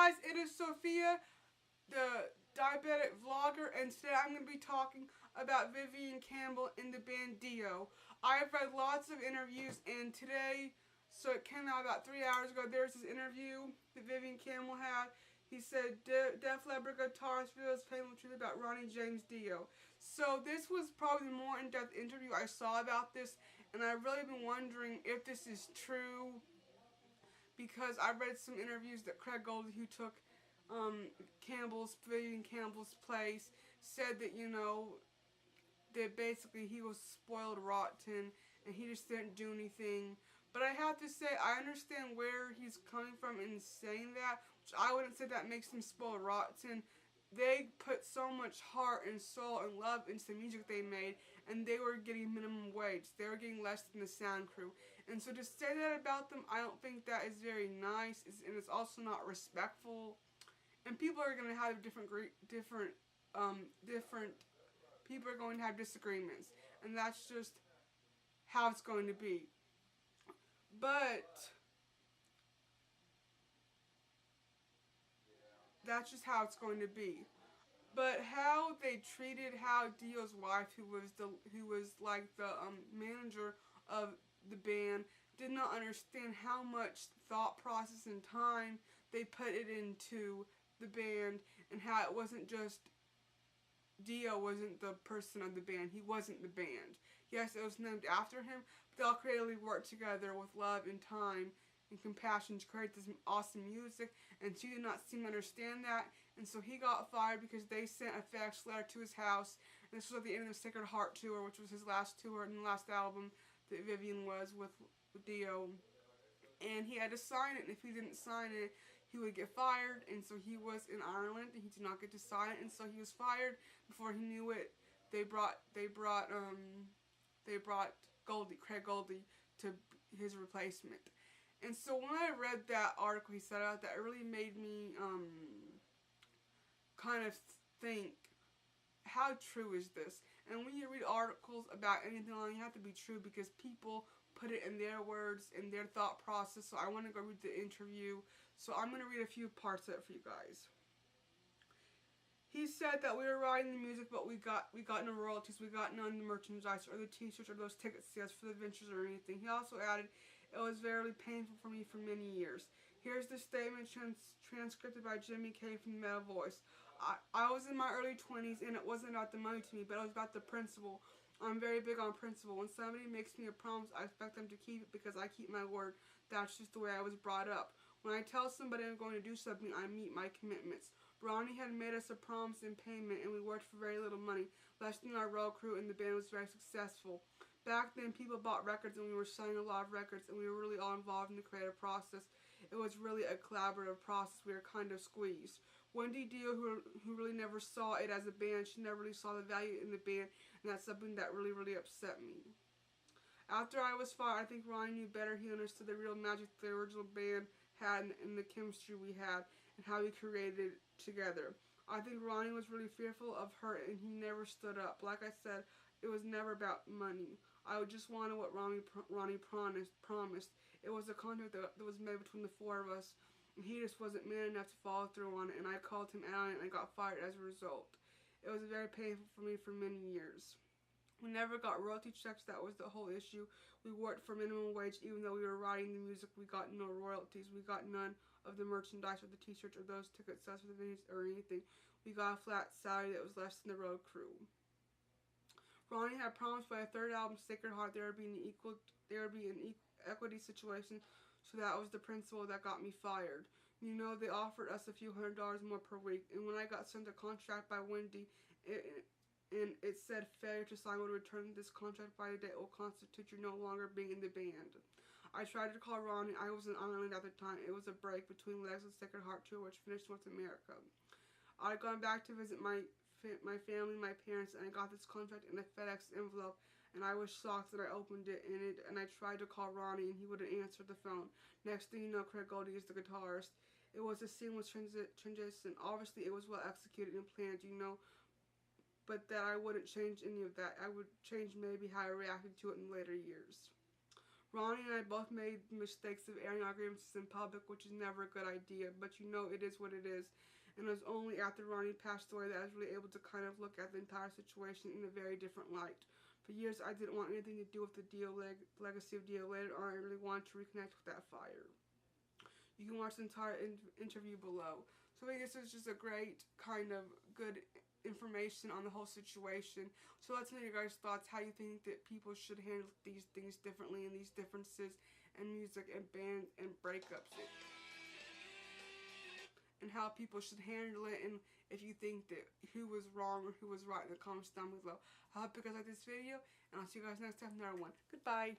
guys, it is Sophia, the diabetic vlogger, and today I'm going to be talking about Vivian Campbell and the band Dio. I've read lots of interviews, and today, so it came out about 3 hours ago, there's this interview that Vivian Campbell had. He said, Def Leppard guitarist reveals painful truth about Ronnie James Dio. So this was probably the more in-depth interview I saw about this, and I've really been wondering if this is true, because I read some interviews that Craig Goldie, who took Vivian Campbell's place, said that, that basically he was spoiled rotten and he just didn't do anything. But I have to say, I understand where he's coming from in saying that, which I wouldn't say that makes him spoiled rotten. They put so much heart and soul and love into the music they made, and they were getting minimum wage. They were getting less than the sound crew. And so to say that about them, I don't think that is very nice, and it's also not respectful. And people are going to have different people are going to have disagreements, and that's just how it's going to be. But that's just how it's going to be. But how they treated Dio's wife, who was like the manager of the band, did not understand how much thought process and time they put it into the band, and how it wasn't just Dio wasn't the person of the band. He wasn't the band. Yes, it was named after him, but they all creatively worked together with love and time and compassion to create this awesome music, and she did not seem to understand that, and so he got fired because they sent a fax letter to his house. And this was at the end of the Sacred Heart tour, which was his last tour and the last album that Vivian was with Dio, and he had to sign it, and if he didn't sign it, he would get fired. And so he was in Ireland, and he did not get to sign it, and so he was fired. Before he knew it, they brought Craig Goldie to his replacement. And so when I read that article he said out, that it really made me kind of think, how true is this? And when you read articles about anything online, you have to be true, because people put it in their words, in their thought process. So I want to go read the interview. So I'm going to read a few parts of it for you guys. He said that we were writing the music, but we got no royalties, we got none of the merchandise or the t-shirts or those ticket sales for the ventures or anything. He also added, it was very painful for me for many years. Here's the statement transcribed by Jimmy K from the Metal Voice. I was in my early 20s, and it wasn't about the money to me, but it was about the principle. I'm very big on principle. When somebody makes me a promise, I expect them to keep it, because I keep my word. That's just the way I was brought up. When I tell somebody I'm going to do something, I meet my commitments. Ronnie had made us a promise in payment, and we worked for very little money, less than our road crew, and the band was very successful. Back then, people bought records, and we were selling a lot of records, and we were really all involved in the creative process. It was really a collaborative process. We were kind of squeezed. Wendy Dio, who really never saw it as a band, she never really saw the value in the band, and that's something that really, really upset me. After I was fired, I think Ronnie knew better. He understood the real magic the original band had, and the chemistry we had, and how we created it together. I think Ronnie was really fearful of her, and he never stood up. Like I said, it was never about money. I just wanted what Ronnie promised. It was a contract that was made between the four of us, and he just wasn't man enough to follow through on it, and I called him out on it, and I got fired as a result. It was very painful for me for many years. We never got royalty checks. That was the whole issue. We worked for minimum wage. Even though we were writing the music, we got no royalties. We got none of the merchandise or the t-shirts or those ticket sales for the venues or anything. We got a flat salary that was less than the road crew. Ronnie had promised by a third album, Sacred Heart, there would be an equity situation, so that was the principle that got me fired. They offered us a few $100s more per week, and when I got sent a contract by Wendy, it said failure to sign would return this contract by the date will constitute you no longer being in the band. I tried to call Ronnie. I was in Ireland at the time. It was a break between legs of the Sacred Heart tour, which finished North America. I had gone back to visit my family, my parents, and I got this contract in a FedEx envelope, and I was shocked that I opened it, and I tried to call Ronnie, and he wouldn't answer the phone. Next thing you know, Craig Goldie is the guitarist. It was a seamless transition. Obviously, it was well executed and planned, but that I wouldn't change any of that. I would change maybe how I reacted to it in later years. Ronnie and I both made mistakes of airing our grievances in public, which is never a good idea, but you know it is what it is. And it was only after Ronnie passed away that I was really able to kind of look at the entire situation in a very different light. For years, I didn't want anything to do with the Dio legacy of Dio later on. I really wanted to reconnect with that fire. You can watch the entire interview below. So I guess it's just a great kind of good information on the whole situation. So let's know your guys' thoughts, how you think that people should handle these things differently and these differences in music and bands and breakups and how people should handle it, and if you think that who was wrong or who was right in the comments down below. I hope you guys like this video, and I'll see you guys next time in another one. Goodbye.